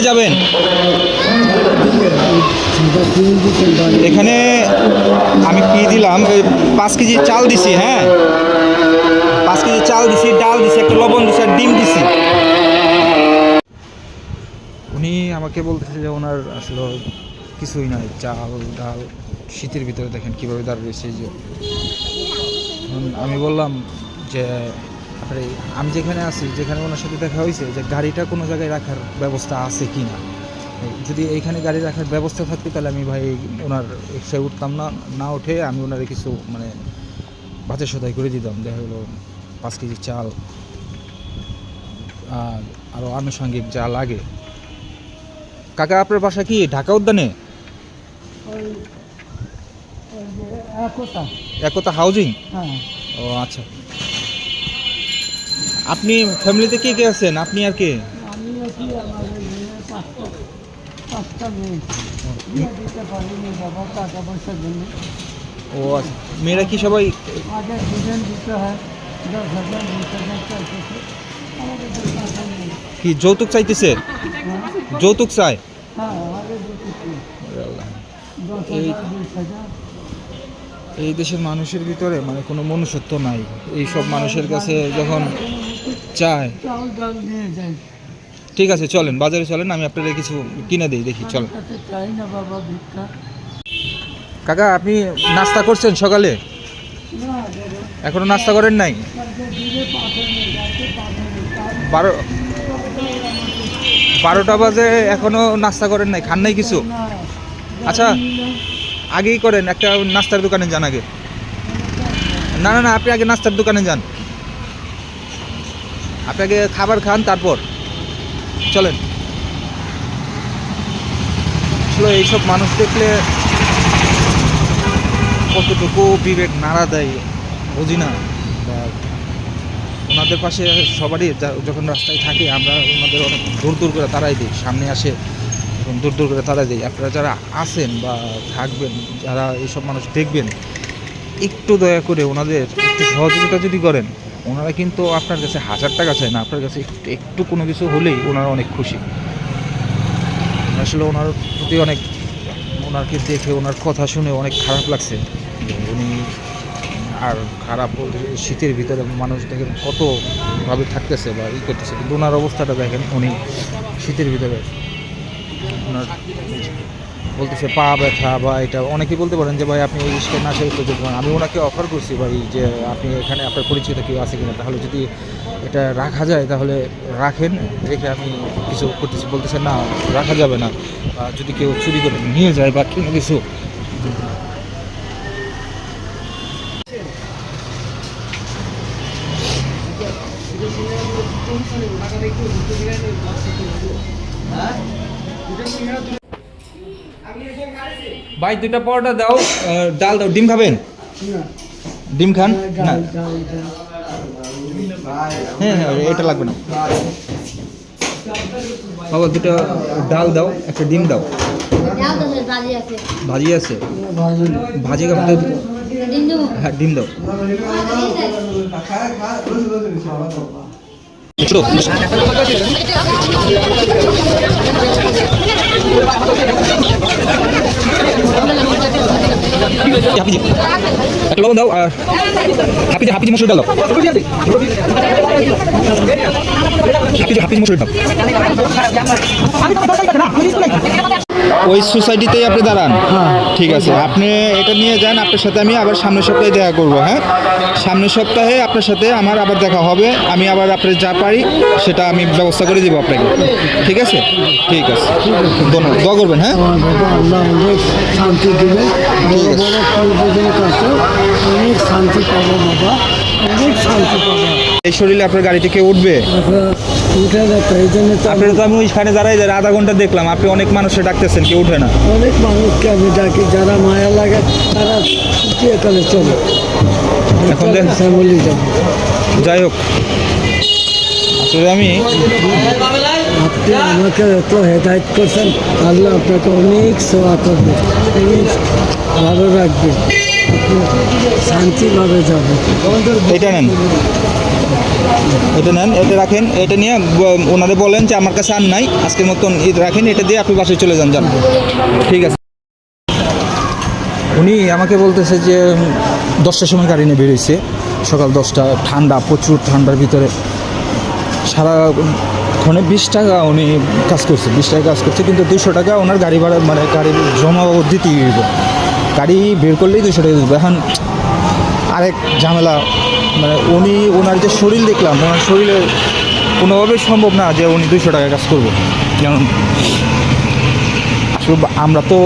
যাবেন? এখানে আমি কি দিলাম, 5 কেজি চাল দিছি। হ্যাঁ, 5 কেজি চাল দিছি, ডাল দিছি, একটা লবণ দিছি আর ডিম দিছি। উনি আমাকে বলতেছে যে ওনার আসলে কিছুই নাই, চাল ডাল। শীতের ভিতরে দেখেন কীভাবে দাঁড়িয়ে রয়েছে। যে আমি বললাম যে আমি যেখানে আছি, যেখানে ওনার সাথে দেখা হয়েছে, যে গাড়িটা কোনো জায়গায় রাখার ব্যবস্থা আছে কি না। যদি এইখানে গাড়ি রাখার ব্যবস্থা থাকতো তাহলে আমি ভাই ওনার সে উঠতাম না, না উঠে আমি ওনারে কিছু মানে ভাতের সদাই করে দিতাম। দেখা হলো 5 কেজি চাল আর আরও আনুষঙ্গিক যা লাগে। কাকা, আপনার বাসা কি ঢাকা উদ্যানে? একতা হাউজিং? ও আচ্ছা। আপনি ফ্যামিলিতে কে কে আছেন? আপনি আর কে? ও আচ্ছা, মেয়েরা কি সবাই? কি যৌতুক চাইতেছে? যৌতুক চাই? এই দেশের মানুষের ভিতরে মানে কোনো মনুষ্যত্ব নাই। এই সব মানুষের কাছে যখন চায়। ঠিক আছে, চলেন বাজারে চলেন, আমি আপনাদের কিছু কিনে দিই, দেখি চলেন। কাকা, আপনি নাস্তা করছেন সকালে? এখনো নাস্তা করেন নাই? 12টা বাজে এখনো নাস্তা করেন নাই? খান নাই কিছু? আচ্ছা, আগেই করেন, একটা নাস্তার দোকানে যান আগে। না না না, আপনি আগে নাস্তার দোকানে যান, আপনি আগে খাবার খান, তারপর চলেন। আসলে এইসব মানুষ দেখলে কতটুকু বিবেক নাড়া দেয় বুঝি না। ওনাদের পাশে সবারই যখন রাস্তায় থাকে আমরা ওনাদের অনেক দূর দূর করে তাড়াই দিই, সামনে আসে এখন দূর দূর করে তাড়াই দিই। আপনারা যারা আছেন বা থাকবেন, যারা এইসব মানুষ দেখবেন, একটু দয়া করে ওনাদের একটু সহযোগিতা যদি করেন, ওনারা কিন্তু আপনার কাছে 1000 টাকা চায় না, আপনার কাছে একটু কোনো কিছু হলেই ওনারা অনেক খুশি। আসলে ওনার প্রতি অনেক, ওনাকে দেখে ওনার কথা শুনে অনেক খারাপ লাগছে। উনি আর খারাপ বলতে, শীতের ভিতরে মানুষ দেখেন কতভাবে থাকতেছে বা করতেছে, কিন্তু ওনার অবস্থাটা দেখেন। উনি শীতের ভিতরে ওনার বলতেছে পা ব্যথা বা এটা। অনেকেই বলতে পারেন যে ভাই আপনি এই জিনিসটা না চাই করতে পারেন। আমি ওনাকে অফার করছি ভাই যে আপনি এখানে আপনার পরিচিত কেউ আছে কিনা, তাহলে যদি এটা রাখা যায় তাহলে রাখেন, রেখে আমি কিছু করতেছি। বলতেছে না, রাখা যাবে না, যদি কেউ চুরি করে নিয়ে যায় বা কোনো কিছু। ভাই 2টা পরোটা দাও, ডাল দাও। ডিম খাবেন? ডিম খান না? হ্যাঁ হ্যাঁ, এটা লাগবে না বাবা। 2টা ডাল দাও, একটা ডিম দাও। ভাজি আছে? ভাজি খাবেন? হ্যাঁ, ডিম দাও। একটা লবণ দাও আর হাফ কেজি মসুর ডাল দাও। হাফ কেজি মসুর ডাল। ওই সোসাইটিতেই আপনি দাঁড়ান? ঠিক আছে, আপনি এটা নিয়ে যান, আপনার সাথে আমি আবার সামনের সপ্তাহে দেখা করবো। হ্যাঁ, সামনের সপ্তাহে আপনার সাথে আমার আবার দেখা হবে। আমি আবার আপনার যা পারি সেটা আমি ব্যবস্থা করে দিব আপনাকে। ঠিক আছে? ঠিক আছে, ধন্যবাদ। দোয়া করবেন। হ্যাঁ, শান্তি দিবে, অনেক শান্তি পাবো বাবা, অনেক শান্তি পাবো। এই শরীরে আপনার গাড়ি থেকে উঠবে? উঠে যাচ্ছে, এই জন্য আপনার তো আমি ওইখানে দাঁড়াই আধা ঘন্টা দেখলাম, আপনি অনেক মানুষের ডাকতেছেন, কেউ উঠে না। অনেক মানুষকে আমি ডাকি, যারা মায়া লাগে তারা উঠিয়ে কালে চলে। এখন ফ্যামিলি যাবো। যাই হোক, আসলে আমি, আপনি আমাকে এত হেদায়ত করছেন, আল্লাহ আপনাকে অনেক সেবা করবে, অনেক ভালো রাখবে, আপনি শান্তিভাবে যাবে। এটা নেন, এটা নেন, এটা রাখেন, এটা নিয়ে ওনারে বলেন যে আমার কাছে আর নাই, আজকের মতন ঈদ রাখেন, এটা দিয়ে আপনি বাসায় চলে যান। যান, ঠিক আছে। উনি আমাকে বলতেছে যে 10টার সময় গাড়ি নিয়ে বেরিয়েছে, সকাল 10টা, ঠান্ডা, প্রচুর ঠান্ডার ভিতরে সারাক্ষণে 20 টাকা উনি কাজ করছে, 20 টাকা কাজ করছে, কিন্তু 200 টাকা ওনার গাড়ি ভাড়া মানে গাড়ির জমা বাবদ দিতেই হইব, গাড়ি বের করলেই 200 টাকা দিতে। এখন আরেক ঝামেলা, মানে ওনার যে শরীর দেখলাম, ওনার শরীরে কোনোভাবেই সম্ভব না যে উনি 200 টাকা কাজ করবো, কারণ আসলে আমরা তো